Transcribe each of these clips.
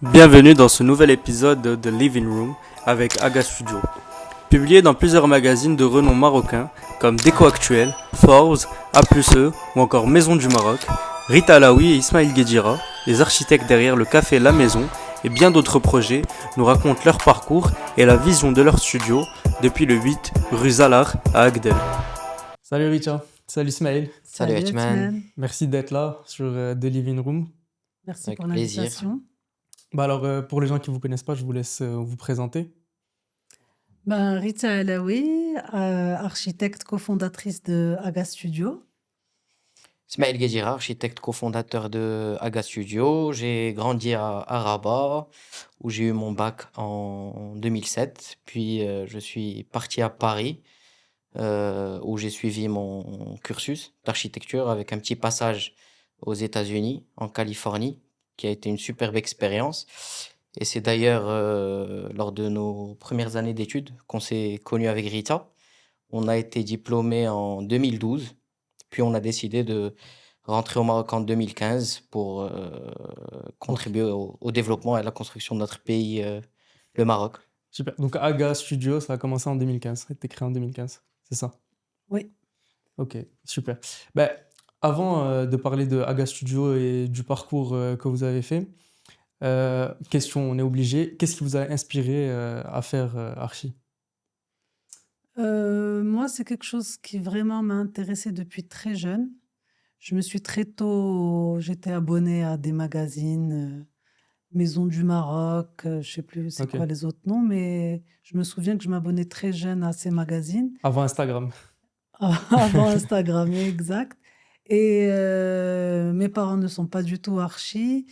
Bienvenue dans ce nouvel épisode de The Living Room avec Aga Studio. Publié dans plusieurs magazines de renom marocain comme Déco Actuel, Forbes, A+E ou encore Maison du Maroc, Rita Alaoui et Ismaël Guedjira, les architectes derrière le café La Maison et bien d'autres projets, nous racontent leur parcours et la vision de leur studio depuis le 8 rue Zalar à Agdel. Salut Rita, salut Ismaël, Salut Atman, merci d'être là sur The Living Room. Merci avec pour plaisir. l'invitation. Alors, pour les gens qui ne vous connaissent pas, je vous laisse vous présenter. Rita Alaoui, architecte cofondatrice de Aga Studio. Ismaël Guedjira, architecte cofondateur de Aga Studio. J'ai grandi à Rabat, où j'ai eu mon bac en 2007. Puis je suis parti à Paris, où j'ai suivi mon cursus d'architecture avec un petit passage aux États-Unis, en Californie, qui a été une superbe expérience. Et c'est d'ailleurs lors de nos premières années d'études qu'on s'est connus avec Rita. On a été diplômés en 2012, puis on a décidé de rentrer au Maroc en 2015 pour contribuer au développement et à la construction de notre pays, le Maroc. Super. Donc Aga Studio, ça a commencé en 2015, ça a été créé en 2015, c'est ça? Oui. Ok, super. Ben, avant de parler de Aga Studio et du parcours que vous avez fait, question, on est obligé, qu'est-ce qui vous a inspiré à faire Archi? Moi, c'est quelque chose qui vraiment m'a intéressée depuis très jeune. Je me suis très tôt, j'étais abonnée à des magazines, Maison du Maroc, je sais plus c'est Ok. quoi les autres noms, mais je me souviens que je m'abonnais très jeune à ces magazines, Avant Instagram. avant Instagram, exact. Et mes parents ne sont pas du tout archi.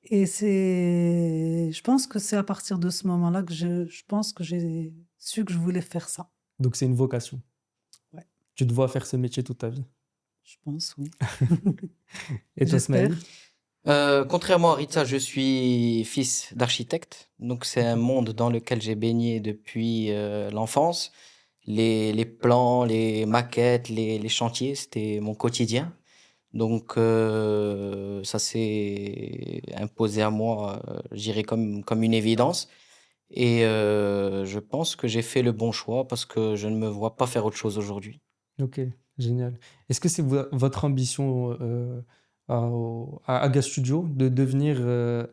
Et je pense que c'est à partir de ce moment-là que je pense que j'ai su que je voulais faire ça. Donc c'est une vocation. Ouais, Tu te vois faire ce métier toute ta vie. je pense, oui. Et toi, J'espère. Smaïl? Contrairement à Rita, je suis fils d'architecte, donc c'est un monde dans lequel j'ai baigné depuis l'enfance. Les plans, les maquettes, les chantiers, c'était mon quotidien. Donc, ça s'est imposé à moi, je dirais comme une évidence. Et je pense que j'ai fait le bon choix parce que je ne me vois pas faire autre chose aujourd'hui. Ok, génial. Est-ce que c'est votre ambition à Aga Studio de devenir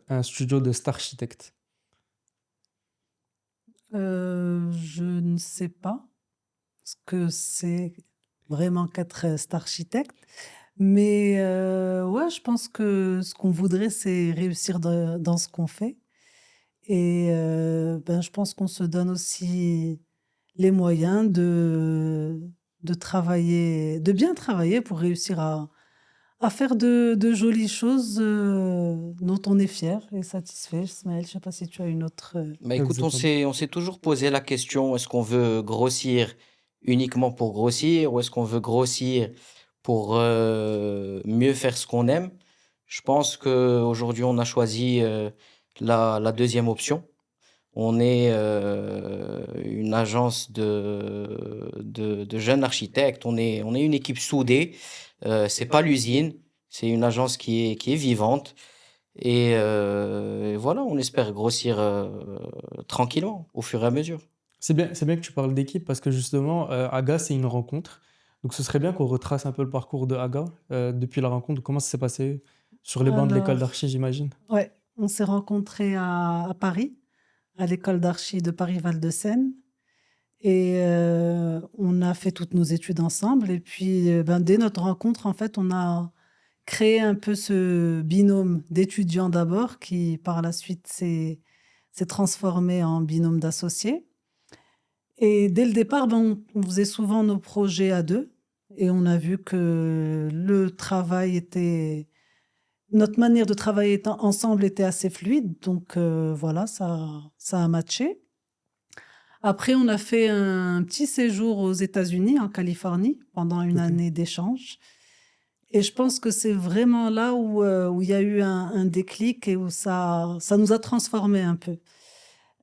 un studio de star architecte? Je ne sais pas ce que c'est vraiment qu'être architecte, mais ouais, je pense que ce qu'on voudrait, c'est réussir dans ce qu'on fait. Et je pense qu'on se donne aussi les moyens de travailler, de bien travailler pour réussir à faire de jolies choses dont on est fier et satisfait. Ismaël, je ne sais pas si tu as une autre. Bah écoute, Exactement. on s'est toujours posé la question, est-ce qu'on veut grossir uniquement pour grossir ou est-ce qu'on veut grossir pour mieux faire ce qu'on aime? Je pense qu'aujourd'hui, on a choisi la deuxième option. On est une agence de jeunes architectes. On est une équipe soudée. C'est pas l'usine. C'est une agence qui est vivante. Et voilà, on espère grossir tranquillement au fur et à mesure. C'est bien que tu parles d'équipe parce que justement, Aga, c'est une rencontre. Donc ce serait bien qu'on retrace un peu le parcours de Aga depuis la rencontre. Comment ça s'est passé sur les bancs de l'école Alors, d'archi, j'imagine? ouais, on s'est rencontrés à Paris, à l'école d'archi de Paris-Val-de-Seine. Et on a fait toutes nos études ensemble. Et puis, dès notre rencontre, en fait, on a créé un peu ce binôme d'étudiants d'abord, qui par la suite s'est transformé en binôme d'associés. Et dès le départ, on faisait souvent nos projets à deux. Et on a vu que notre manière de travailler ensemble était assez fluide. Donc voilà, ça a matché. Après, on a fait un petit séjour aux États-Unis, en Californie, pendant une Ok. année d'échange. Et je pense que c'est vraiment là où il y a eu un déclic et où ça nous a transformés un peu.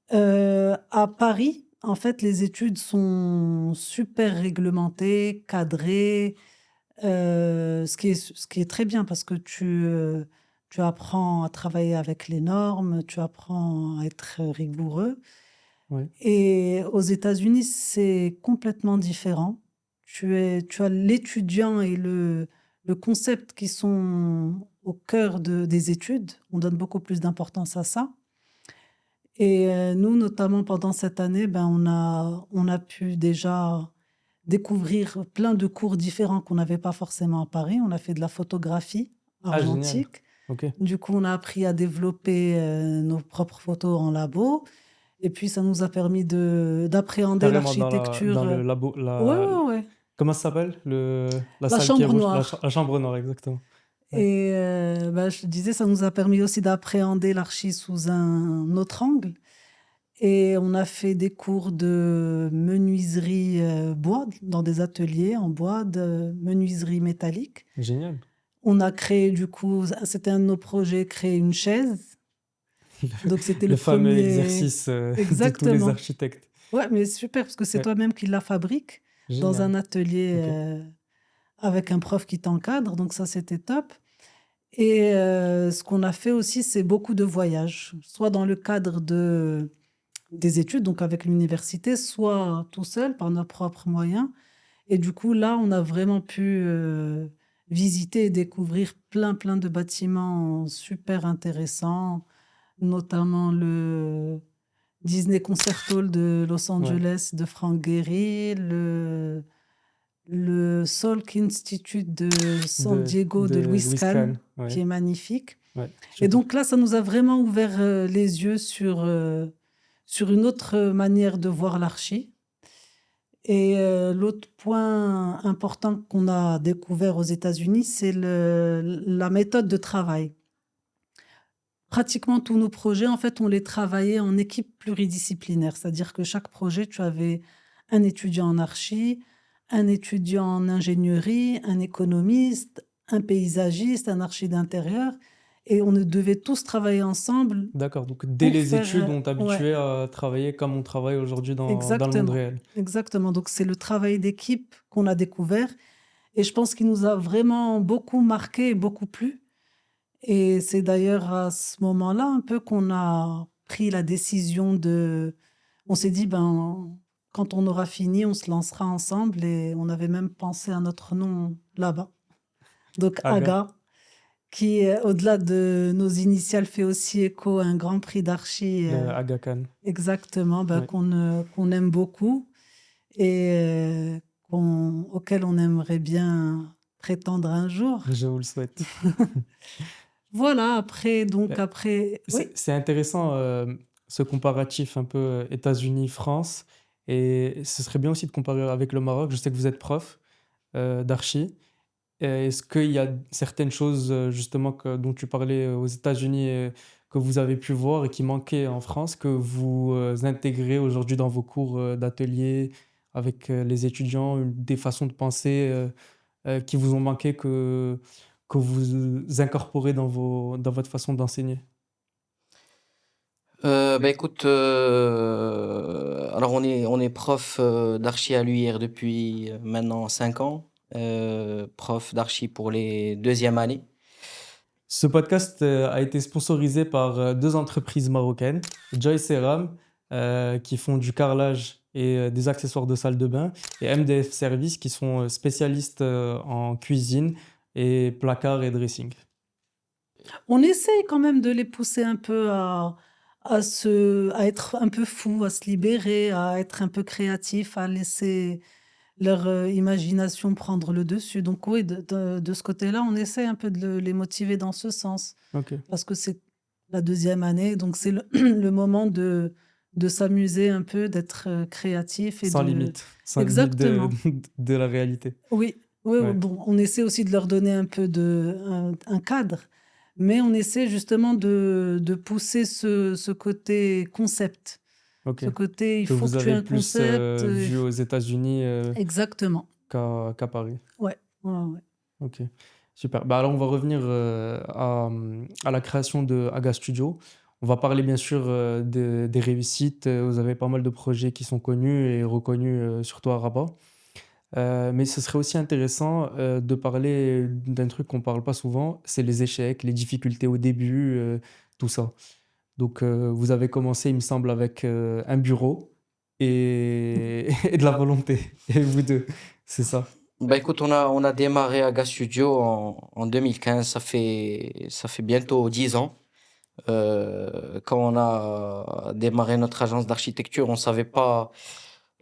À Paris, en fait, les études sont super réglementées, cadrées, ce qui est très bien parce que tu apprends à travailler avec les normes, tu apprends à être rigoureux. Oui. Et aux États-Unis, c'est complètement différent. Tu as l'étudiant et le concept qui sont au cœur des études. On donne beaucoup plus d'importance à ça. Et nous, notamment pendant cette année, ben, on a pu déjà découvrir plein de cours différents qu'on n'avait pas forcément à Paris. On a fait de la photographie Ah, génial. argentique. Ok. Du coup, on a appris à développer nos propres photos en labo. Et puis, ça nous a permis d'appréhender Carrément l'architecture. dans le labo, Ouais, ouais, ouais. comment ça s'appelle? La La salle qui est chambre rouge, noire. la chambre noire, exactement. Ouais. Et bah, je te disais, ça nous a permis aussi d'appréhender l'archi sous un autre angle. Et on a fait des cours de menuiserie bois, dans des ateliers en bois, de menuiserie métallique. Génial. On a créé, du coup, c'était un de nos projets, créer une chaise. Donc, c'était Le le fameux premier. exercice de tous les Exactement. architectes. Ouais, mais super, parce que c'est Ouais, toi-même qui la fabrique dans un génial. atelier Ok. avec un prof qui t'encadre. Donc, ça, c'était top. Et ce qu'on a fait aussi, c'est beaucoup de voyages, soit dans le cadre des études, donc avec l'université, soit tout seul, par nos propres moyens. Et du coup, là, on a vraiment pu visiter et découvrir plein de bâtiments super intéressants, notamment le Disney Concert Hall de Los Ouais. Angeles de Frank Gehry, le Salk Institute de San Diego de De Louis Louis Kahn, Kahn. qui Ouais. est magnifique. Ouais. Et Super. donc là, ça nous a vraiment ouvert les yeux sur une autre manière de voir l'archi. Et l'autre point important qu'on a découvert aux États-Unis, c'est la méthode de travail. Pratiquement tous nos projets, en fait, on les travaillait en équipe pluridisciplinaire. C'est-à-dire que chaque projet, tu avais un étudiant en archi, un étudiant en ingénierie, un économiste, un paysagiste, un archi d'intérieur. Et on devait tous travailler ensemble D'accord. Donc, dès pour les études, faire. on Ouais, t'habituait à travailler comme on travaille aujourd'hui dans le monde exactement. réel. Exactement. Donc, c'est le travail d'équipe qu'on a découvert. Et je pense qu'il nous a vraiment beaucoup marqué et beaucoup plu. Et c'est d'ailleurs à ce moment-là un peu qu'on a pris la décision de. On s'est dit, ben, quand on aura fini, on se lancera ensemble. Et on avait même pensé à notre nom là-bas. Donc, Aga, AGA, qui, au-delà de nos initiales, fait aussi écho à un grand prix d'archi, le Aga Khan. exactement, ben, Ouais. qu'on aime beaucoup et auquel on aimerait bien prétendre un jour. Je vous le souhaite. Voilà, après, donc Euh, après, oui. C'est intéressant ce comparatif un peu États-Unis-France. Et ce serait bien aussi de comparer avec le Maroc. Je sais que vous êtes prof d'archi. Est-ce qu'il y a certaines choses justement dont tu parlais aux États-Unis que vous avez pu voir et qui manquaient en France, que vous intégrez aujourd'hui dans vos cours d'atelier avec les étudiants, des façons de penser qui vous ont manqué que vous incorporez dans votre façon d'enseigner? Bah écoute, alors on est prof d'archi à l'UIR depuis maintenant 5 ans, prof d'archi pour les deuxième années. Ce podcast a été sponsorisé par deux entreprises marocaines, Joyce et Ram, qui font du carrelage et des accessoires de salle de bain, et MDF Service, qui sont spécialistes en cuisine et placard et dressing. On essaye quand même de les pousser un peu à être un peu fous, à se libérer, à être un peu créatifs, à laisser leur imagination prendre le dessus. Donc oui, de ce côté-là, on essaie un peu de les motiver dans ce sens. Ok. Parce que c'est la deuxième année, donc c'est le moment de s'amuser un peu, d'être créatif et Sans de. limite, sans limite Exactement. de la réalité. Oui, oui, oui, Ouais. bon, on essaie aussi de leur donner un peu un cadre, mais on essaie justement de pousser ce côté concept. Ok. Ce côté, il Que faut vous que tu aies avez un plus concept. vu aux États-Unis Exactement. qu'à Paris. Ouais, ouais, ouais. Ok, super. Bah alors on va revenir à la création de Aga Studio. On va parler bien sûr des réussites. Vous avez pas mal de projets qui sont connus et reconnus, surtout à Rabat. Mais ce serait aussi intéressant de parler d'un truc qu'on parle pas souvent, c'est les échecs, les difficultés au début, tout ça. Donc, vous avez commencé, il me semble, avec un bureau et de la volonté. Et vous deux, c'est ça. Bah écoute, on a démarré Aga Studio en 2015, ça fait bientôt 10 ans. Quand on a démarré notre agence d'architecture, on savait pas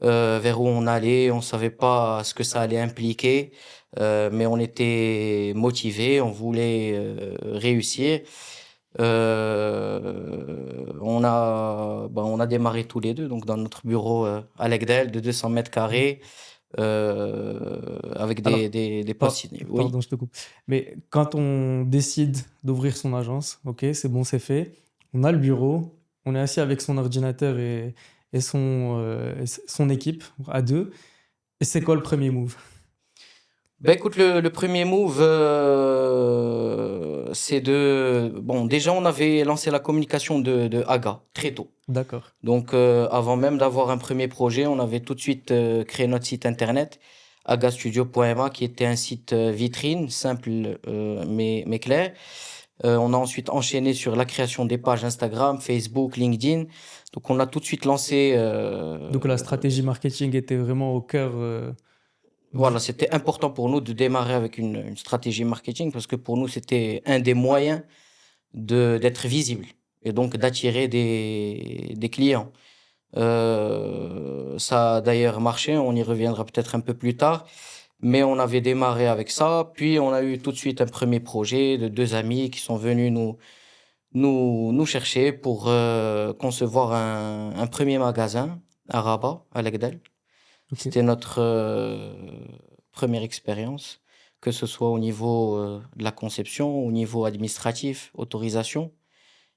vers où on allait, on savait pas ce que ça allait impliquer, mais on était motivés, on voulait réussir. On a démarré tous les deux, donc dans notre bureau à Legdel de 200 mètres carrés, avec Alors, des postes. Oui. pardon, je te coupe. Mais quand on décide d'ouvrir son agence, ok, c'est bon, c'est fait. On a le bureau, on est assis avec son ordinateur et son équipe à deux. Et c'est quoi le premier move? Ben écoute, le premier move, c'est bon, déjà on avait lancé la communication de Aga très tôt. D'accord. Donc, avant même d'avoir un premier projet, on avait tout de suite créé notre site internet, agastudio.ma, qui était un site vitrine, simple mais clair. On a ensuite enchaîné sur la création des pages Instagram, Facebook, LinkedIn. Donc, on a tout de suite lancé. Donc la stratégie marketing était vraiment au cœur Voilà, c'était important pour nous de démarrer avec une stratégie marketing parce que pour nous, c'était un des moyens d'être visible et donc d'attirer des clients. Ça a d'ailleurs marché, on y reviendra peut-être un peu plus tard, mais on avait démarré avec ça, puis on a eu tout de suite un premier projet de deux amis qui sont venus nous chercher pour concevoir un premier magasin à Rabat, à Legdel. Ok. C'était notre première expérience, que ce soit au niveau de la conception, au niveau administratif, autorisation,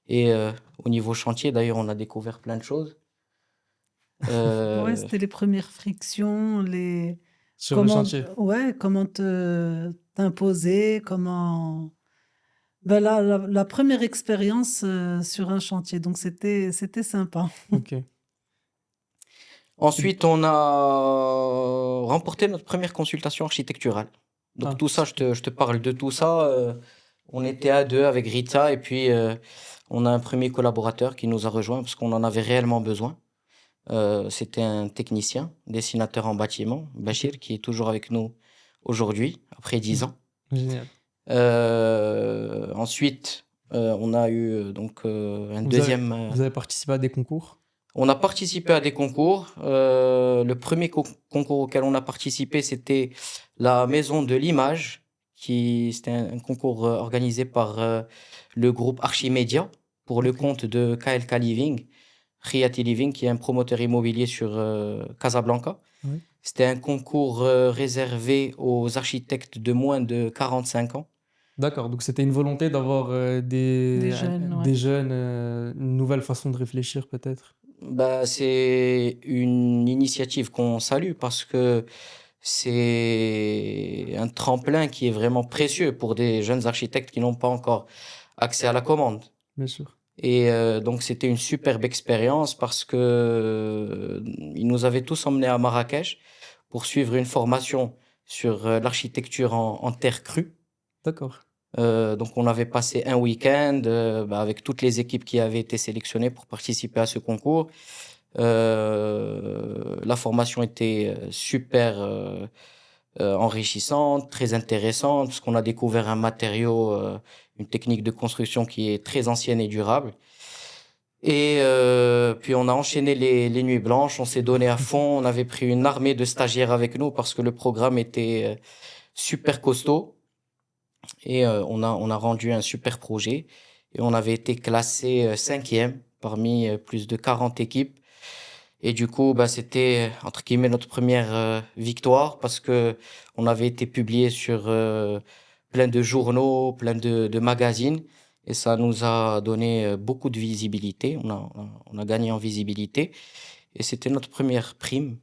et au niveau chantier. D'ailleurs, on a découvert plein de choses. Ouais, Euh, c'était les premières frictions, Sur le chantier. comment t'imposer, ben la première expérience sur un chantier. Donc c'était sympa. Ok. Ensuite, on a remporté notre première consultation architecturale. Donc Ah, tout ça, je te parle de tout ça. On était à deux avec Rita et puis on a un premier collaborateur qui nous a rejoint parce qu'on en avait réellement besoin. C'était un technicien, dessinateur en bâtiment, Bachir, qui est toujours avec nous aujourd'hui, après 10 ans. génial. Ensuite, on a eu un Vous avez, deuxième. vous avez participé à des concours? On a participé à des concours. Le premier concours auquel on a participé, c'était la Maison de l'Image, c'était un concours organisé par le groupe Archimédia pour le Ok. compte de KLK Living, Riati Living, qui est un promoteur immobilier sur Casablanca. Ouais. C'était un concours réservé aux architectes de moins de 45 ans. D'accord, donc c'était une volonté d'avoir Des jeunes, ouais. des jeunes, une nouvelle façon de réfléchir peut-être. Bah, c'est une initiative qu'on salue parce que c'est un tremplin qui est vraiment précieux pour des jeunes architectes qui n'ont pas encore accès à la commande. Bien sûr. Et donc, c'était une superbe expérience parce que ils nous avaient tous emmenés à Marrakech pour suivre une formation sur l'architecture en terre crue. D'accord. Donc, on avait passé un week-end avec toutes les équipes qui avaient été sélectionnées pour participer à ce concours. La formation était super enrichissante, très intéressante, parce qu'on a découvert un matériau, une technique de construction qui est très ancienne et durable. Et puis on a enchaîné les nuits blanches, on s'est donné à fond, on avait pris une armée de stagiaires avec nous parce que le programme était super costaud. Et on a rendu un super projet. Et on avait été classé cinquième parmi plus de 40 équipes. Et du coup, bah, c'était, entre guillemets, notre première victoire parce que on avait été publié sur plein de journaux, plein de magazines. Et ça nous a donné beaucoup de visibilité. On a gagné en visibilité. Et c'était notre première prime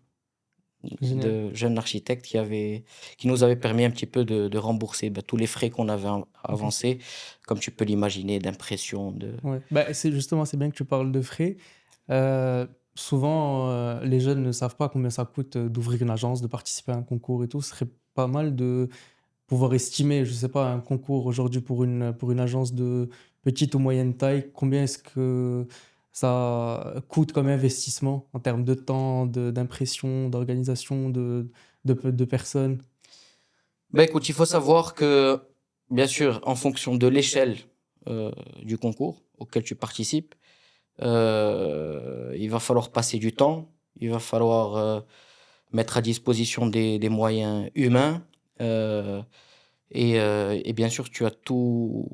Génial. de jeunes architectes qui nous avait permis un petit peu de rembourser tous les frais qu'on avait avancés, comme tu peux l'imaginer, d'impression. Ouais. Bah, c'est bien que tu parles de frais. souvent, les jeunes ne savent pas combien ça coûte d'ouvrir une agence, de participer à un concours et tout. Ce serait pas mal de pouvoir estimer, je sais pas, un concours aujourd'hui pour une agence de petite ou moyenne taille. Combien est-ce que ça coûte comme investissement en termes de temps, d'impression, d'organisation, de personnes? Ben écoute, il faut savoir que, bien sûr, en fonction de l'échelle du concours auquel tu participes, il va falloir passer du temps, il va falloir mettre à disposition des moyens humains, euh, et bien sûr, tu as tout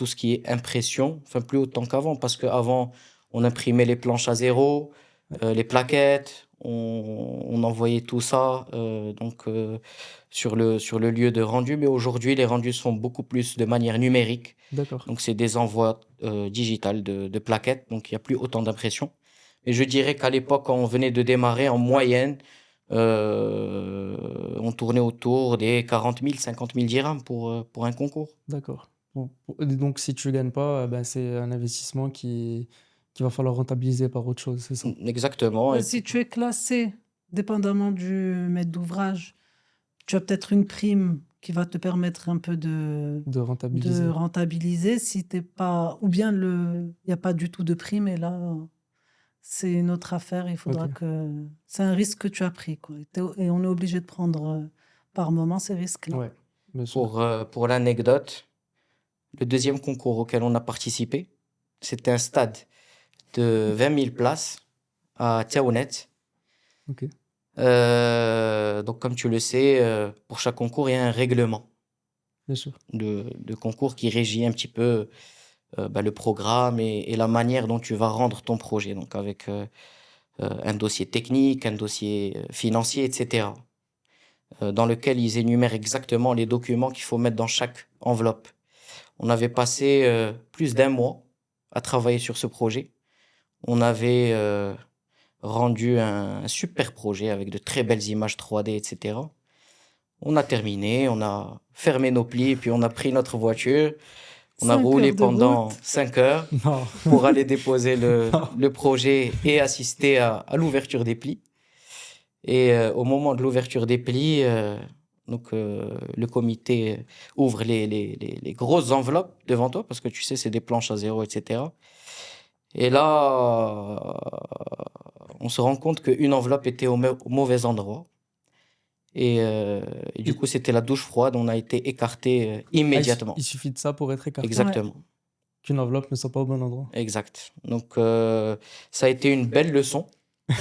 ce qui est impression, enfin plus autant qu'avant, parce qu'avant, on imprimait les planches à zéro, les plaquettes, on envoyait tout ça sur le lieu de rendu, mais aujourd'hui, les rendus sont beaucoup plus de manière numérique. D'accord. Donc, c'est des envois digitales de plaquettes, donc il n'y a plus autant d'impression. Et je dirais qu'à l'époque, quand on venait de démarrer, en moyenne, on tournait autour des 40 000, 50 000 dirhams pour un concours. D'accord. Et donc, si tu gagnes pas, ben, c'est un investissement qui va falloir rentabiliser par autre chose, c'est ça? Exactement. Et Si tu es classé, dépendamment du maître d'ouvrage, tu as peut-être une prime qui va te permettre un peu De de rentabiliser. rentabiliser. Si t'es pas, ou bien il n'y a pas du tout de prime, et là, c'est une autre affaire. Il faudra Ok. c'est un risque que tu as pris, quoi. Et on est obligé de prendre par moment ces risques-là. Ouais, bien sûr. pour l'anecdote, le deuxième concours auquel on a participé, c'était un stade de 20 000 places à Tiaounet. Ok. Donc, comme tu le sais, pour chaque concours, il y a un règlement Bien sûr. de concours qui régit un petit peu le programme et la manière dont tu vas rendre ton projet. Donc, avec un dossier technique, un dossier financier, etc. Dans lequel ils énumèrent exactement les documents qu'il faut mettre dans chaque enveloppe. On avait passé plus d'un mois à travailler sur ce projet. On avait rendu un super projet avec de très belles images 3D, etc. On a terminé, on a fermé nos plis, puis on a pris notre voiture. On a 5 roulé heures de pendant route. 5 heures Non. pour aller déposer Non. le projet et assister à l'ouverture des plis. Et au moment de l'ouverture des plis, le comité ouvre les grosses enveloppes devant toi, parce que tu sais, c'est des planches à zéro, etc. Et là, on se rend compte qu'une enveloppe était au mauvais endroit. Et, euh, et du coup, c'était la douche froide. On a été écarté Ah, il immédiatement. suffit de ça pour être écarté. Ouais. Exactement. Qu'une enveloppe ne soit pas au bon endroit. Exact. Donc, ça a été une belle leçon. Tu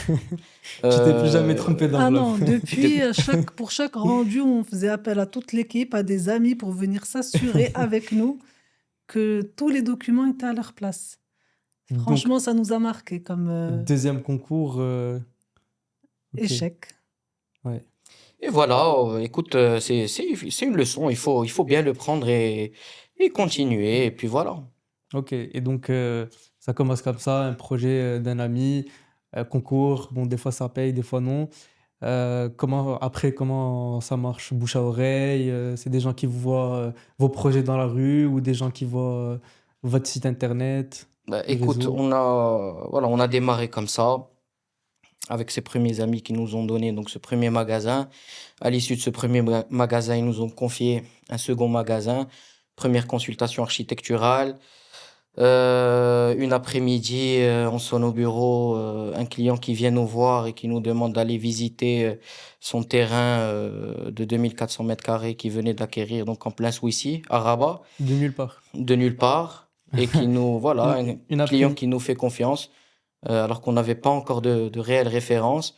t'es plus jamais trompé Ah d'enveloppe. non, depuis, pour chaque rendu, on faisait appel à toute l'équipe, à des amis pour venir s'assurer avec nous que tous les documents étaient à leur place. Donc, Franchement, ça nous a marqué comme deuxième concours. Ok. échec. Ouais. Et voilà, écoute, c'est une leçon. Il faut bien le prendre et continuer. Et puis voilà. Ok. Et donc, ça commence comme ça, un projet d'un ami, concours. Bon, des fois ça paye, des fois non. Comment ça marche? Bouche à oreille, c'est des gens qui voient vos projets dans la rue ou des gens qui voient votre site internet, Bah, les écoute, réseaux? on a démarré comme ça, avec ces premiers amis qui nous ont donné donc ce premier magasin. À l'issue de ce premier magasin, ils nous ont confié un second magasin, première consultation architecturale. Une après-midi, on sonne au bureau, un client qui vient nous voir et qui nous demande d'aller visiter son terrain de 2400 mètres carrés qu'il venait d'acquérir donc en plein Swissy, à Rabat, De nulle part. de nulle part, et qui nous, voilà, un Une client après. qui nous fait confiance, alors qu'on n'avait pas encore de réelle référence.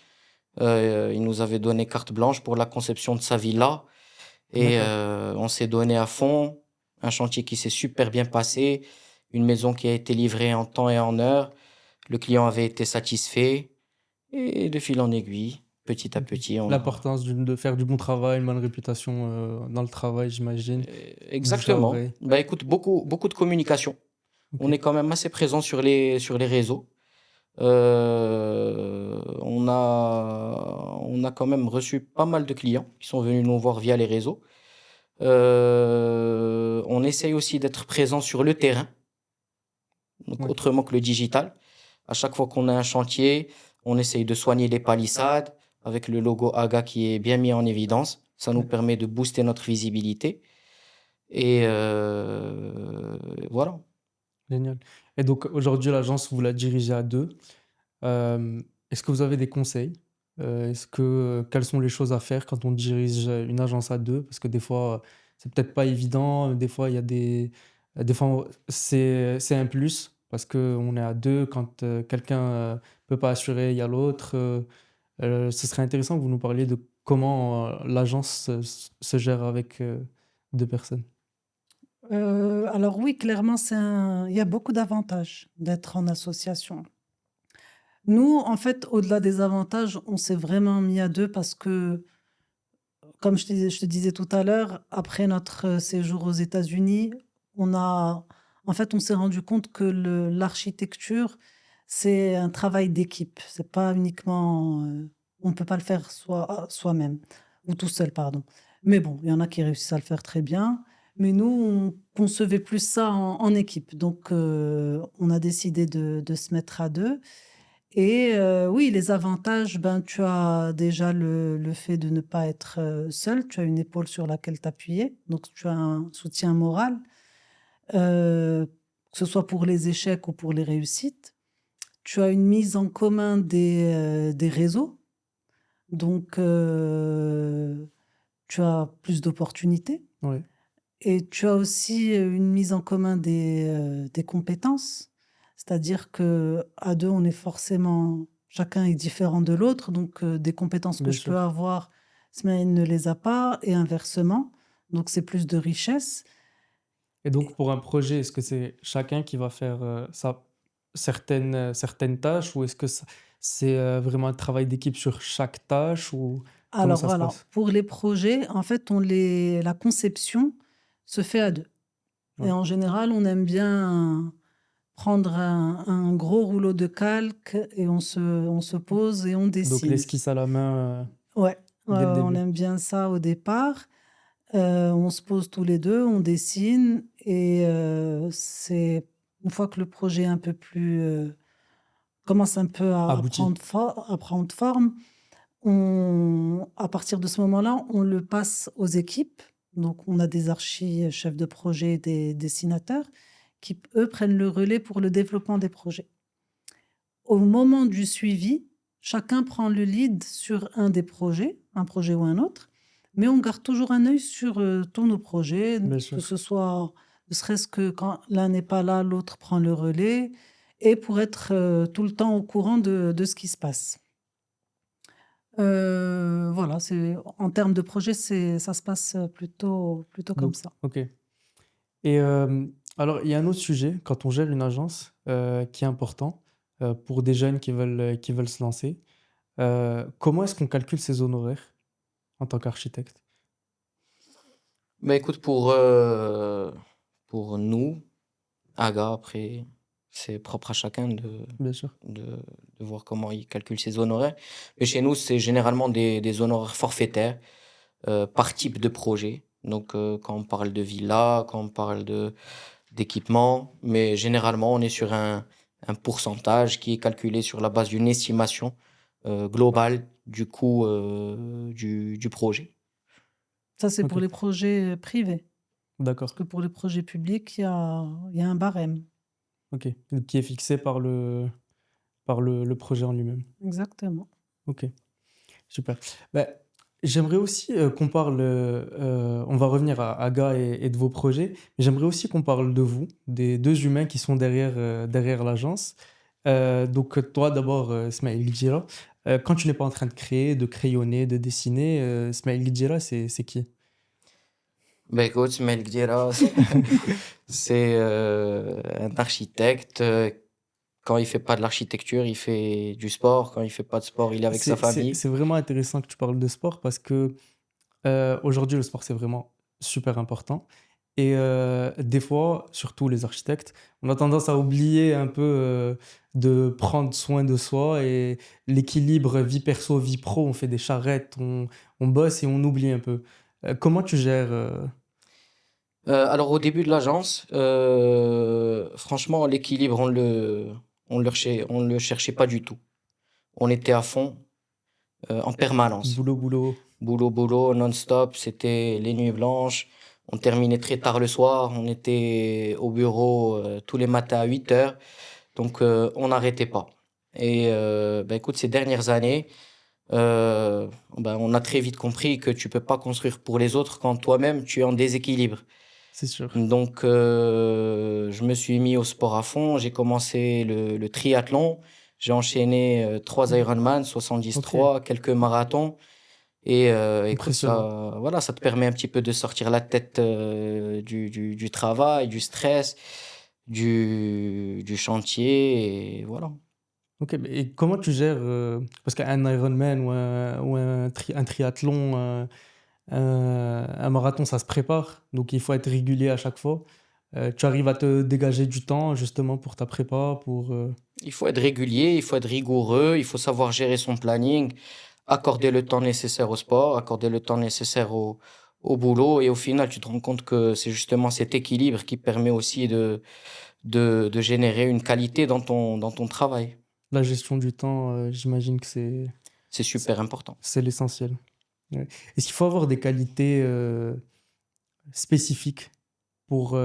Il nous avait donné carte blanche pour la conception de sa villa, et D'accord. on s'est donné à fond, un chantier qui s'est super bien passé, une maison qui a été livrée en temps et en heure. Le client avait été satisfait. Et de fil en aiguille, petit à Ok. petit, on a... L'importance de faire du bon travail, une bonne réputation dans le travail, j'imagine. Bouche à Exactement. oreille. Bah écoute, beaucoup de communication. Ok. On est quand même assez présent sur les réseaux. On a quand même reçu pas mal de clients qui sont venus nous voir via les réseaux. On essaye aussi d'être présent sur le terrain, donc Ouais. autrement que le digital. À chaque fois qu'on a un chantier, On essaye de soigner les palissades avec le logo AGA qui est bien mis en évidence. Ça nous permet de booster notre visibilité. Et voilà. Génial. Et donc aujourd'hui, l'agence, vous la dirigez à deux. Est-ce que vous avez des conseils? Quelles sont les choses à faire quand on dirige une agence à deux? Parce que des fois, c'est peut-être pas évident. Des fois, il y a des fois, c'est un plus parce qu'on est à deux. Quand quelqu'un peut pas assurer, il y a l'autre. Ce serait intéressant que vous nous parliez de comment l'agence se gère avec deux personnes. Alors oui, clairement, il y a beaucoup d'avantages d'être en association. Nous, en fait, au-delà des avantages, on s'est vraiment mis à 2 parce que, comme je te disais tout à l'heure, après notre séjour aux États-Unis, on s'est rendu compte que l'architecture, c'est un travail d'équipe. C'est pas uniquement, on peut pas le faire soi-même ou tout seul, pardon. Mais bon, il y en a qui réussissent à le faire très bien. Mais nous, on concevait plus ça en équipe. Donc, on a décidé de se mettre à 2. Et oui, les avantages, ben, tu as déjà le fait de ne pas être, seul. Tu as une épaule sur laquelle t'appuyer, donc tu as un soutien moral, que ce soit pour les échecs ou pour les réussites. Tu as une mise en commun des réseaux, donc tu as plus d'opportunités Ouais, et tu as aussi, une mise en commun des compétences. C'est-à-dire qu'à 2, on est forcément chacun est différent de l'autre, donc des compétences que bien je peux sûr. avoir, Smaïl ne les a pas et inversement, donc c'est plus de richesse. Et donc, pour un projet, est-ce que c'est chacun qui va faire certaines tâches ou est-ce que c'est vraiment un travail d'équipe sur chaque tâche ou comment Alors ça se voilà, passe? pour les projets, en fait, la conception se fait à 2 et Ouais. en général, on aime bien prendre un gros rouleau de calque et on se pose et on Donc, dessine. l'esquisse à la main Ouais, ouais, dès le ouais, on début. aime bien ça au départ. On se pose tous les 2, on dessine et c'est une fois que le projet est un peu plus, commence un peu à Abouti. prendre forme, à partir de ce moment-là, on le passe aux équipes. Donc on a des chefs de projet, des dessinateurs qui, eux, prennent le relais pour le développement des projets. Au moment du suivi, chacun prend le lead sur un des projets, un projet ou un autre, mais on garde toujours un œil sur, tous nos projets, Bien que sûr. ce soit ne serait-ce que quand l'un n'est pas là, l'autre prend le relais et pour être, tout le temps au courant de ce qui se passe. Voilà, c'est en termes de projet, ça se passe, plutôt comme Donc, ça. ok. Et alors, il y a un autre sujet quand on gère une agence qui est important pour des jeunes qui veulent se lancer. Comment est-ce qu'on calcule ses honoraires en tant qu'architecte? Mais écoute, pour nous, AGA, après, c'est propre à chacun Bien sûr. de, de voir comment il calcule ses honoraires. Mais chez nous, c'est généralement des honoraires forfaitaires par type de projet. Donc, quand on parle de villa, quand on parle d'équipement, mais généralement, on est sur un pourcentage qui est calculé sur la base d'une estimation globale du coût du projet. Ça, c'est pour Ok, les projets, privés. Parce d'accord. que pour les projets publics, il y a un barème. Ok. Donc, qui est fixé par le projet en lui-même. Exactement. Ok, super. Bah, j'aimerais aussi qu'on parle, on va revenir à Aga et de vos projets, mais j'aimerais aussi qu'on parle de vous, des deux humains qui sont derrière l'agence. Donc toi d'abord, Smaïl Gidjira, quand tu n'es pas en train de créer, de crayonner, de dessiner, Smaïl Gidjira, c'est qui? Ben écoute, Mel Gdira, c'est un architecte. Quand il fait pas de l'architecture, il fait du sport. Quand il fait pas de sport, il est avec sa famille. C'est vraiment intéressant que tu parles de sport parce que aujourd'hui, le sport, c'est vraiment super important. Et des fois, surtout les architectes, on a tendance à oublier un peu de prendre soin de soi et l'équilibre vie perso, vie pro, on fait des charrettes, on bosse et on oublie un peu. Comment tu gères Alors au début de l'agence, franchement, l'équilibre, on le cherchait pas du tout. on était à fond en permanence. Boulot, boulot. Boulot, boulot, non-stop, c'était les nuits blanches. On terminait très tard le soir, on était au bureau tous les matins à 8 heures, donc on n'arrêtait pas. Et écoute, ces dernières années, on a très vite compris que tu peux pas construire pour les autres quand toi-même tu es en déséquilibre. C'est sûr. Donc je me suis mis au sport à fond, j'ai commencé le triathlon, j'ai enchaîné 3 Ironman, 73, quelques marathons. Et écoute, Impressionnant. ça te permet un petit peu de sortir la tête du travail, du stress, du chantier, et voilà. Ok, mais et comment tu gères, parce qu'un Ironman ou un triathlon, un marathon, ça se prépare, donc il faut être régulier à chaque fois. Tu arrives à te dégager du temps justement pour ta prépa, pour... Il faut être régulier, il faut être rigoureux, il faut savoir gérer son planning, accorder le temps nécessaire au sport, accorder le temps nécessaire au boulot, et au final, tu te rends compte que c'est justement cet équilibre qui permet aussi de générer une qualité dans ton travail. La gestion du temps, j'imagine que C'est super important. c'est l'essentiel. Ouais. Est-ce qu'il faut avoir des qualités spécifiques pour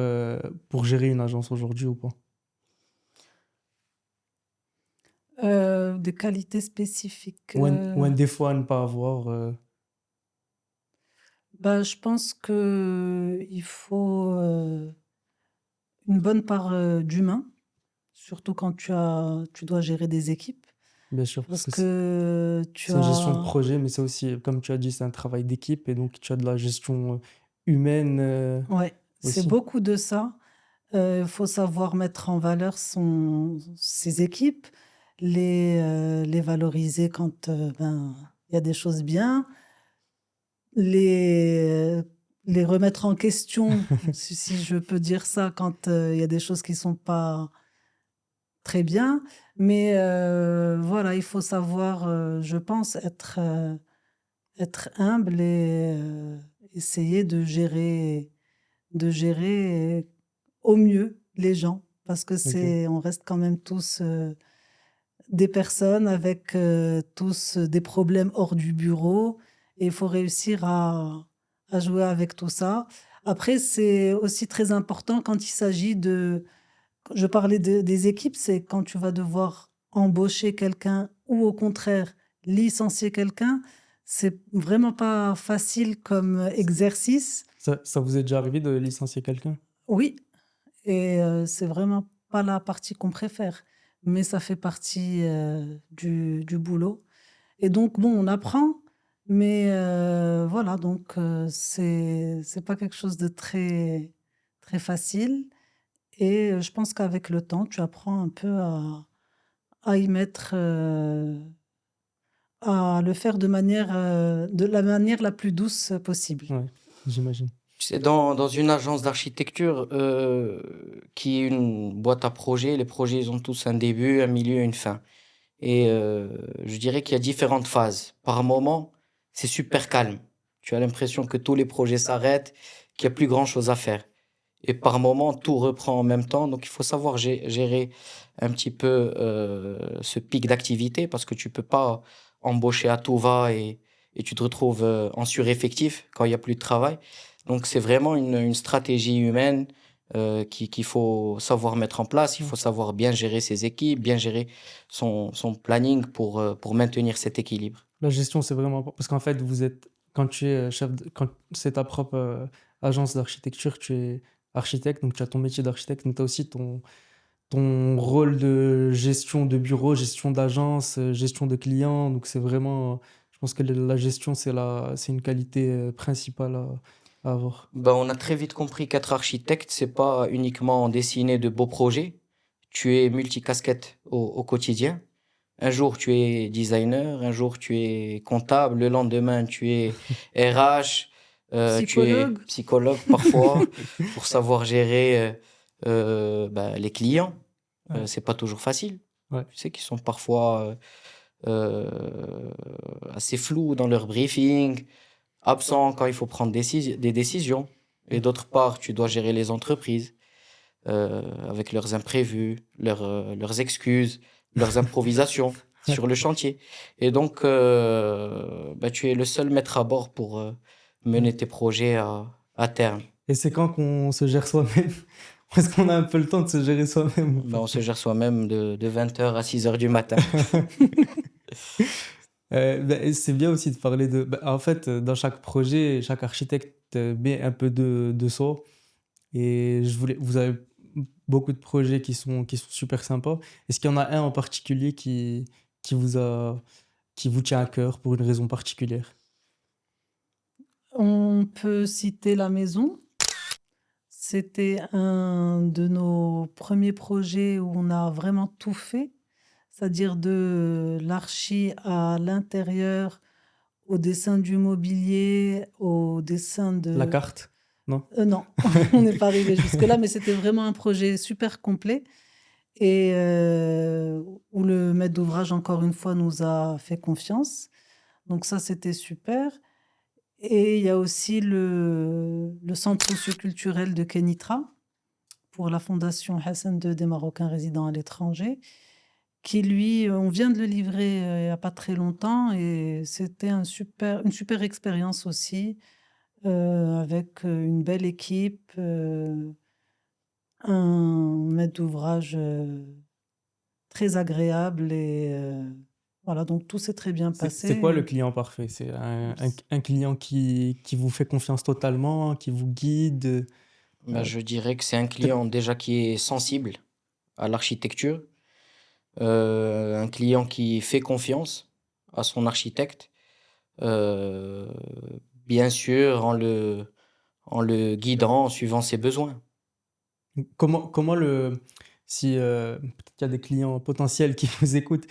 gérer une agence aujourd'hui ou pas? Des qualités spécifiques. Ou un défaut à ne pas avoir Je pense que il faut une bonne part d'humain, surtout quand tu dois gérer des équipes, bien sûr, parce parce que que tu c'est une gestion de as, projet, mais c'est aussi, comme tu as dit, c'est un travail d'équipe et donc tu as de la gestion humaine ouais, c'est aussi. beaucoup de ça. Il faut savoir mettre en valeur ses équipes, les valoriser quand il y a des choses bien, les, les remettre en question, si je peux dire ça, quand il y a des choses qui sont pas très bien. Mais voilà, il faut savoir, je pense, être humble et essayer de gérer au mieux les gens, parce que Ok. on reste quand même tous des personnes avec tous des problèmes hors du bureau, et il faut réussir à jouer avec tout ça. Après, c'est aussi très important quand il s'agit je parlais des équipes, c'est quand tu vas devoir embaucher quelqu'un ou au contraire licencier quelqu'un, c'est vraiment pas facile comme exercice. Ça vous est déjà arrivé de licencier quelqu'un? Oui, et c'est vraiment pas la partie qu'on préfère, mais ça fait partie du boulot. Et donc, bon, on apprend, mais voilà, donc c'est pas quelque chose de très, très facile. Et je pense qu'avec le temps, tu apprends un peu à y mettre, à le faire de la manière la plus douce possible. Ouais, j'imagine. Tu sais, dans une agence d'architecture qui est une boîte à projets, les projets, ils ont tous un début, un milieu, une fin. Et je dirais qu'il y a différentes phases. Par moment, c'est super calme. Tu as l'impression que tous les projets s'arrêtent, qu'il n'y a plus grand-chose à faire. Et par moment, tout reprend en même temps. Donc, il faut savoir gérer un petit peu ce pic d'activité parce que tu peux pas embaucher à tout va et tu te retrouves en sureffectif quand il y a plus de travail. Donc, c'est vraiment une stratégie humaine qu'il faut savoir mettre en place. Il faut savoir bien gérer ses équipes, bien gérer son planning pour maintenir cet équilibre. La gestion, c'est vraiment important. Parce qu'en fait, quand tu es quand c'est ta propre agence d'architecture, tu es architecte, donc tu as ton métier d'architecte, mais tu as aussi ton rôle de gestion de bureau, gestion d'agence, gestion de clients. Donc c'est vraiment, je pense que la gestion, c'est une qualité principale à avoir. On a très vite compris qu'être architecte, c'est pas uniquement dessiner de beaux projets. Tu es multicasquette au quotidien. Un jour, tu es designer, un jour, tu es comptable, le lendemain, tu es RH, tu es Psychologue, psychologue parfois, pour savoir gérer les clients. Ouais. C'est pas toujours facile. Ouais. Tu sais qu'ils sont parfois assez flous dans leur briefing, absents quand il faut prendre des décisions. Et d'autre part, tu dois gérer les entreprises avec leurs imprévus, leurs excuses, leurs improvisations. Ouais. sur le chantier. Et donc, bah, tu es le seul maître à bord pour mener tes projets à terme. Et c'est quand qu'on se gère soi-même? Est-ce qu'on a un peu le temps de se gérer soi-même ou Bah, pas? on se gère soi-même de 20h à 6h du matin. C'est bien aussi de parler de... en fait, dans chaque projet, chaque architecte met un peu de soi. Et vous avez beaucoup de projets qui sont super sympas. Est-ce qu'il y en a un en particulier qui vous a, qui vous tient à cœur pour une raison particulière? On peut citer la maison. C'était un de nos premiers projets où on a vraiment tout fait, c'est-à-dire de l'archi à l'intérieur, au dessin du mobilier, au dessin La de... carte? Non? Non, on n'est pas arrivé jusque-là, mais c'était vraiment un projet super complet et où le maître d'ouvrage, encore une fois, nous a fait confiance. Donc ça, c'était super. Et il y a aussi le centre socioculturel de Kenitra pour la fondation Hassan II des Marocains résidant à l'étranger, qui lui, on vient de le livrer il n'y a pas très longtemps et c'était une super expérience aussi, avec une belle équipe, un maître d'ouvrage très agréable et voilà, donc tout s'est très bien C'est quoi le passé. client parfait? C'est un client qui vous fait confiance totalement, qui vous guide? Bah, euh, je dirais que c'est un peut-être- client déjà qui est sensible à l'architecture, un client qui fait confiance à son architecte, euh, bien sûr en le guidant, en suivant ses besoins. comment si peut-être qu'il y a des clients potentiels qui vous écoutent,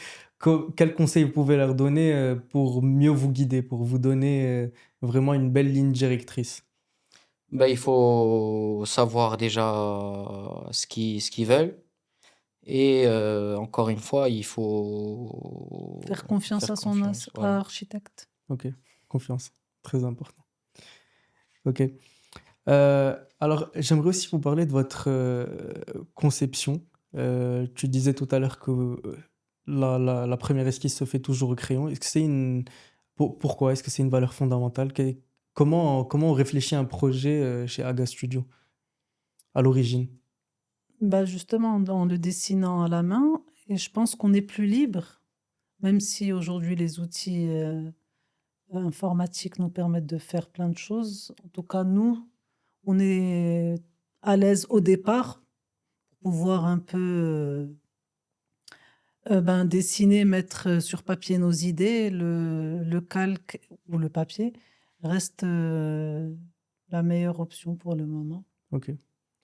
quel conseil vous pouvez leur donner pour mieux vous guider, pour vous donner vraiment une belle ligne directrice? Bah, il faut savoir déjà ce qu'ils veulent. Et encore une fois, il faut Faire confiance faire à son confiance. Voilà. architecte. Ok, confiance, très important. Ok. Alors, j'aimerais aussi vous parler de votre conception. Tu disais tout à l'heure que la première esquisse se fait toujours au crayon. Est-ce que c'est pourquoi? Est-ce que c'est une valeur fondamentale? Comment on réfléchit à un projet chez Aga Studio à l'origine? Bah justement, en le dessinant à la main, et je pense qu'on est plus libre, même si aujourd'hui les outils informatiques nous permettent de faire plein de choses. En tout cas, nous, on est à l'aise au départ pour pouvoir un peu ben, dessiner, mettre sur papier nos idées. Le calque ou le papier reste la meilleure option pour le moment. Ok.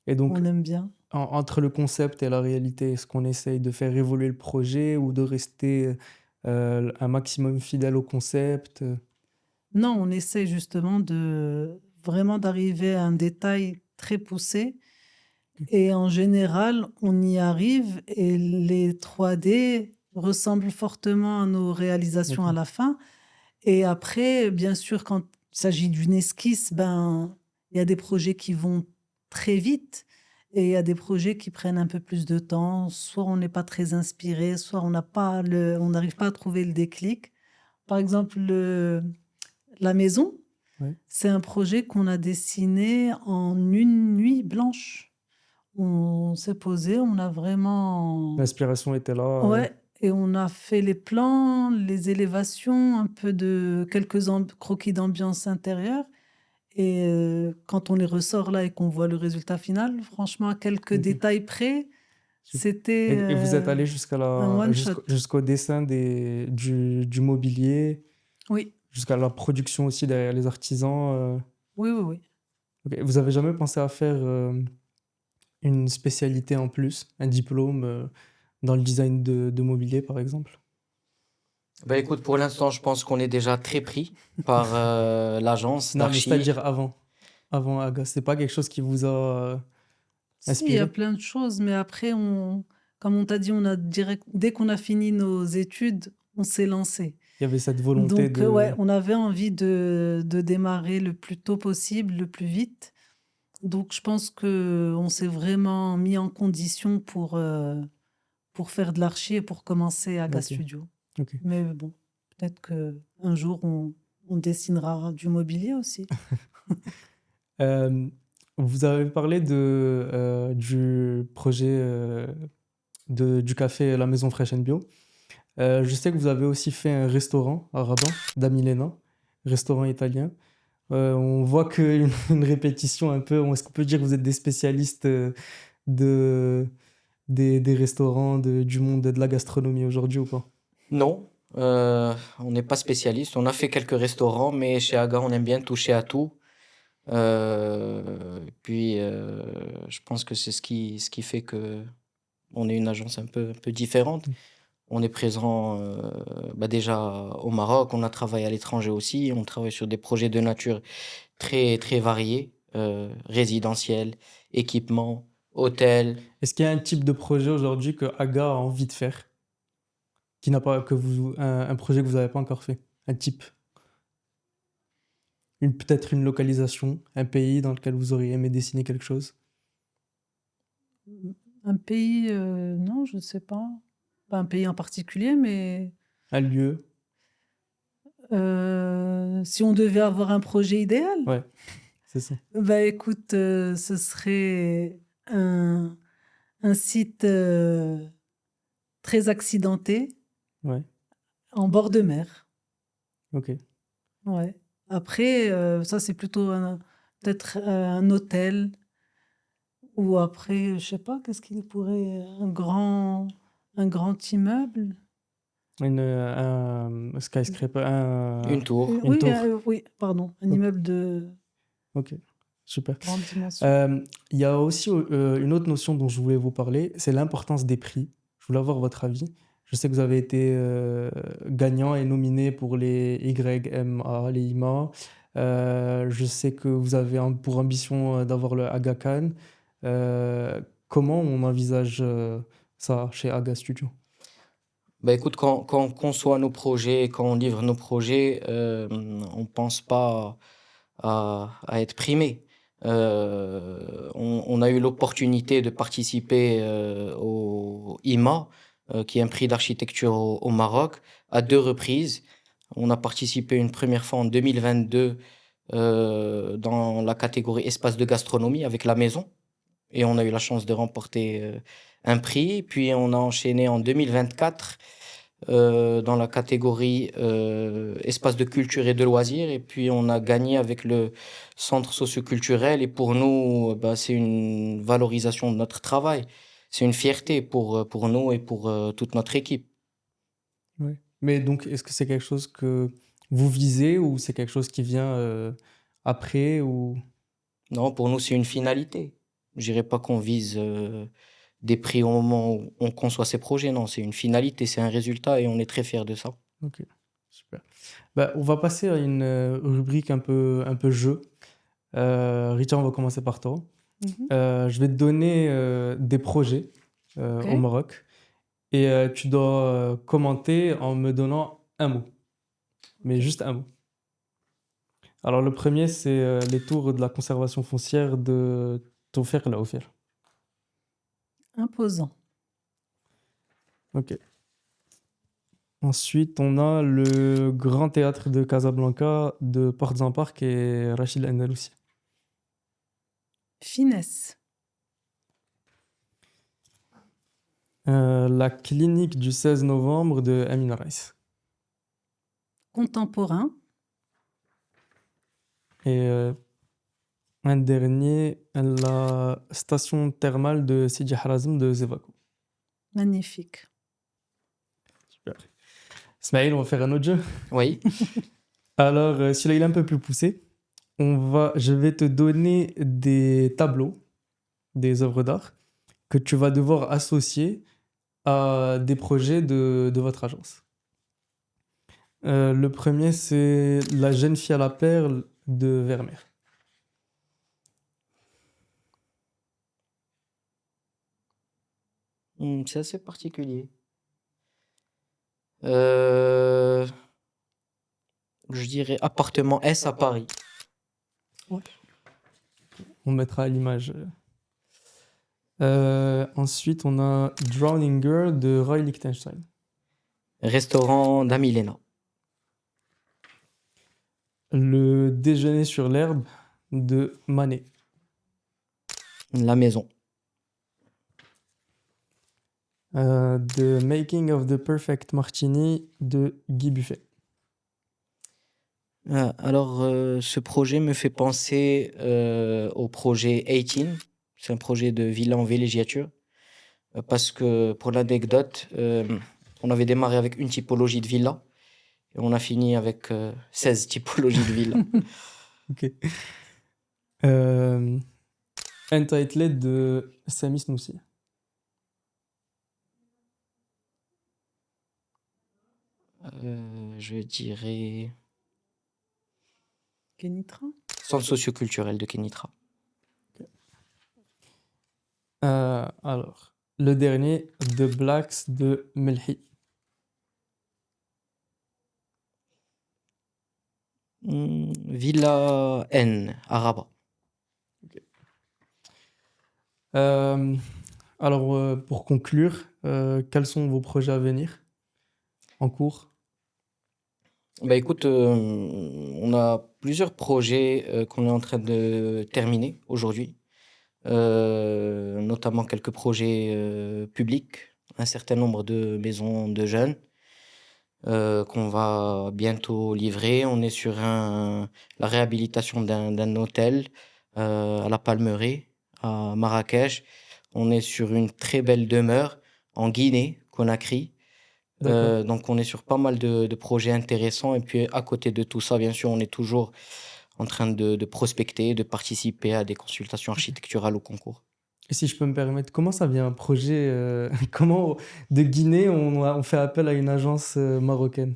Et donc, On aime bien. entre le concept et la réalité, est-ce qu'on essaye de faire évoluer le projet ou de rester un maximum fidèle au concept? Non, on essaie justement de vraiment d'arriver à un détail très poussé et en général, on y arrive et les 3D ressemblent fortement à nos réalisations à Ok. la fin. Et après, bien sûr, quand il s'agit d'une esquisse, ben, il y a des projets qui vont très vite et il y a des projets qui prennent un peu plus de temps. Soit on n'est pas très inspiré, soit on n'arrive pas à trouver le déclic. Par exemple, la maison, Ouais. c'est un projet qu'on a dessiné en une nuit blanche. On s'est posé, on a vraiment... L'inspiration était là. Ouais, et on a fait les plans, les élévations, un peu de quelques croquis d'ambiance intérieure. Et quand on les ressort là et qu'on voit le résultat final, franchement, à quelques Ok. détails près, c'était Et vous êtes allé un one shot. jusqu'au dessin du mobilier, Oui, jusqu'à la production aussi derrière les artisans. oui, oui, oui. Ok. Vous avez jamais pensé à faire une spécialité en plus, un diplôme dans le design de mobilier, par exemple? Bah, écoute, pour l'instant, je pense qu'on est déjà très pris par l'agence Non, mais d'archi. c'est-à-dire avant Aga, c'est pas quelque chose qui vous a Si, il y a inspiré? plein de choses, mais après, comme on t'a dit, dès qu'on a fini nos études, on s'est lancé. Il y avait cette volonté Donc, de... ouais, on avait envie de démarrer le plus tôt possible, le plus vite. Donc, je pense qu'on s'est vraiment mis en condition pour faire de l'archi et pour commencer Aga Ok. Studio. Ok. Mais bon, peut-être qu'un jour, on dessinera du mobilier aussi. Euh, Vous avez parlé du projet du café La Maison Fresh and Bio. Je sais que vous avez aussi fait un restaurant à Rabat, Da Milena, restaurant italien. On voit qu'une une répétition un peu. Est-ce qu'on peut dire que vous êtes des spécialistes de, des restaurants du monde de la gastronomie aujourd'hui ou pas? Non, on n'est pas spécialiste. On a fait quelques restaurants, mais chez Aga, on aime bien toucher à tout. Je pense que c'est ce qui fait que on est une agence un peu différente. On est présent déjà au Maroc, on a travaillé à l'étranger aussi, on travaille sur des projets de nature très, très variés, résidentiels, équipements, hôtels. Est-ce qu'il y a un type de projet aujourd'hui que Aga a envie de faire, qui n'a pas, un projet que vous n'avez pas encore fait? Un type? Peut-être une localisation, un pays dans lequel vous auriez aimé dessiner quelque chose? Un pays, non, je ne sais pas. Pas un pays en particulier, mais Un lieu? si on devait avoir un projet idéal, Ouais, c'est ça. bah écoute, ce serait un site très accidenté Ouais, en bord de mer. ok. Ouais. Après, ça c'est plutôt peut-être un hôtel ou après, je sais pas, qu'est-ce qu'il pourrait, un grand immeuble. Un skyscraper, Une tour. une Oui, tour. oui, pardon, un Ok. immeuble de Ok, super. grande dimension. Il y a aussi une autre notion dont je voulais vous parler, c'est l'importance des prix. Je voulais avoir votre avis. Je sais que vous avez été gagnant et nominé pour les YMA, les IMA. Je sais que vous avez pour ambition d'avoir le Aga Khan. Comment on envisage ça chez Aga Studio? Bah écoute, quand on conçoit nos projets, quand on livre nos projets, on pense pas à être primé. On a eu l'opportunité de participer au IMA, qui est un prix d'architecture au Maroc, à 2 reprises. On a participé une première fois en 2022 dans la catégorie espace de gastronomie avec la maison. Et on a eu la chance de remporter un prix. Puis on a enchaîné en 2024 dans la catégorie espace de culture et de loisirs. Et puis on a gagné avec le centre socioculturel. Et pour nous, bah, c'est une valorisation de notre travail. C'est une fierté pour nous et pour toute notre équipe. Ouais. Mais donc, est-ce que c'est quelque chose que vous visez ou c'est quelque chose qui vient après ou... Non, pour nous, c'est une finalité. Je dirais pas qu'on vise des prix au moment où on conçoit ces projets. Non, c'est une finalité, c'est un résultat et on est très fiers de ça. Ok, super. Bah, on va passer à une rubrique un peu jeu. Richard, on va commencer par toi. Mhm. Je vais te donner des projets Ok. au Maroc et tu dois commenter en me donnant un mot, mais juste un mot. Alors le premier, c'est les tours de la conservation foncière de Taufer El Aoufir. Imposant. Ok. Ensuite, on a le Grand Théâtre de Casablanca de Portes en Parc et Rachid Andalousi. Finesse. La clinique du 16 novembre de Amin Rice. Contemporain. Et un dernier, la station thermale de Sidi Harazm de Zevako. Magnifique. Super. Ismaël, on va faire un autre jeu. Oui, Alors, celui-là, il est un peu plus poussé. Je vais te donner des tableaux, des œuvres d'art, que tu vas devoir associer à des projets de votre agence. Le premier, c'est La jeune fille à la perle de Vermeer. C'est assez particulier. Euh, je dirais appartement S à Paris. On mettra à l'image. Ensuite, on a Drowning Girl de Roy Lichtenstein. Restaurant d'Amilena. Le déjeuner sur l'herbe de Manet. La maison. The Making of the Perfect Martini de Guy Buffet. Alors, ce projet me fait penser au projet 18. C'est un projet de villa en villégiature. Parce que, pour l'anecdote, on avait démarré avec une typologie de villa et on a fini avec 16 typologies de villa. Ok. Euh, Untitled de Sami Snoussi. Je dirais Kenitra? Centre socioculturel de Kenitra. Alors, le dernier, The Blacks de Melhi. Villa N à Rabat. Euh, alors, pour conclure, quels sont vos projets à venir en cours? Bah écoute, on a plusieurs projets qu'on est en train de terminer aujourd'hui. Notamment quelques projets publics, un certain nombre de maisons de jeunes qu'on va bientôt livrer. On est sur la réhabilitation d'un hôtel à la Palmeraie, à Marrakech. On est sur une très belle demeure en Guinée, Conakry. D'accord. Donc on est sur pas mal de projets intéressants. Et puis à côté de tout ça, bien sûr, on est toujours en train de prospecter, de participer à des consultations architecturales au concours. Et si je peux me permettre, comment ça vient un projet, comment de Guinée on fait appel à une agence marocaine?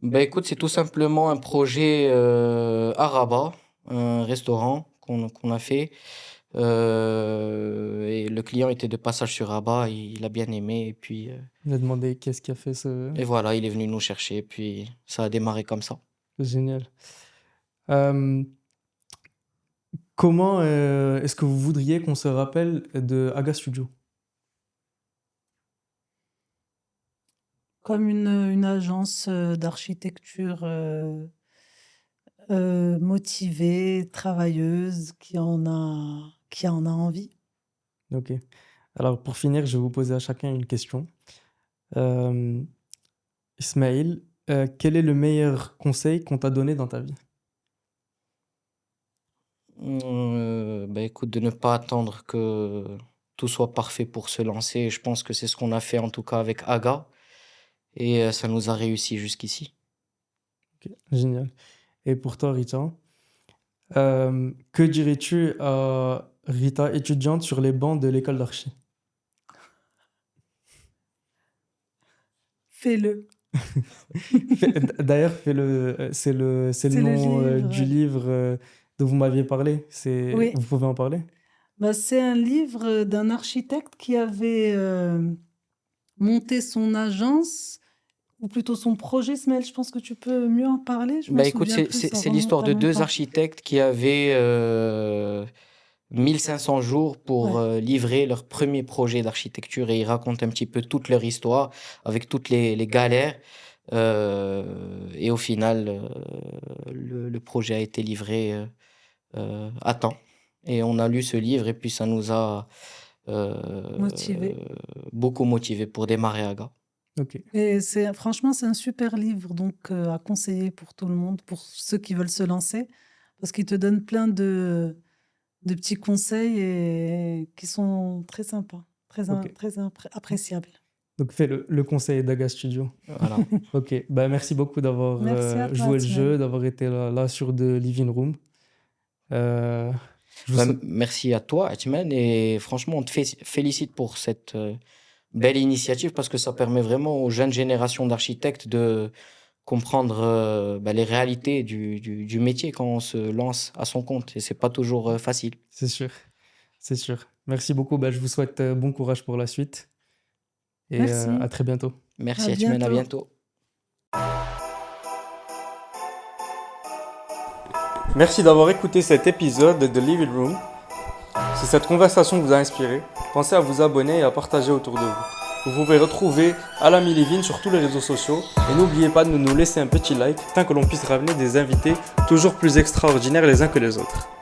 Ben écoute, c'est tout simplement un projet à Rabat, un restaurant qu'on a fait. Et le client était de passage sur Rabat, il a bien aimé. Et puis, Il a demandé qu'est-ce qui a fait ce... et voilà, il est venu nous chercher. Puis ça a démarré comme ça. Génial. Euh, Comment est-ce que vous voudriez qu'on se rappelle de Aga Studio? Comme une agence d'architecture motivée, travailleuse, qui en a envie. Ok. Alors pour finir, je vais vous poser à chacun une question. Euh, Ismaël, quel est le meilleur conseil qu'on t'a donné dans ta vie? Ben écoute, de ne pas attendre que tout soit parfait pour se lancer. Je pense que c'est ce qu'on a fait en tout cas avec Aga. Et ça nous a réussi jusqu'ici. Ok, génial. Et pour toi, Rita, que dirais-tu à Rita, étudiante sur les bancs de l'école d'archi? Fais-le. D'ailleurs, c'est le C'est le nom livre. du livre dont vous m'aviez parlé. Oui. Vous pouvez en parler? Bah, c'est un livre d'un architecte qui avait monté son agence, ou plutôt son projet. Smel, je pense que tu peux mieux en parler. Je m'en Bah écoute, souviens plus, ça c'est remonte l'histoire à de deux longtemps. architectes qui avaient 1500 jours pour Ouais. livrer leur premier projet d'architecture et ils racontent un petit peu toute leur histoire avec toutes les galères. Et au final, le projet a été livré à temps. Et on a lu ce livre et puis ça nous a Motivé. beaucoup motivés pour démarrer Aga. Ok. Et franchement, c'est un super livre donc à conseiller pour tout le monde, pour ceux qui veulent se lancer, parce qu'il te donne plein de petits conseils et qui sont très sympas, Ok. très appréciables. Donc fais le conseil d'Aga Studio. Voilà. Ok. Bah, merci beaucoup d'avoir Merci à toi, joué le Atman. jeu, d'avoir été là sur The Living Room. Je vous Bah, souhaite- merci à toi, Atman, et franchement, on te félicite pour cette belle initiative parce que ça permet vraiment aux jeunes générations d'architectes de comprendre bah, les réalités du métier quand on se lance à son compte. Et c'est pas toujours facile. C'est sûr. C'est sûr. Merci beaucoup. Bah, je vous souhaite bon courage pour la suite. Et Merci. à très bientôt. Merci, À Atman, à bientôt. bientôt. Merci d'avoir écouté cet épisode de The Living Room. Si cette conversation vous a inspiré, pensez à vous abonner et à partager autour de vous. Vous pouvez retrouver Alami Living sur tous les réseaux sociaux et n'oubliez pas de nous laisser un petit like afin que l'on puisse ramener des invités toujours plus extraordinaires les uns que les autres.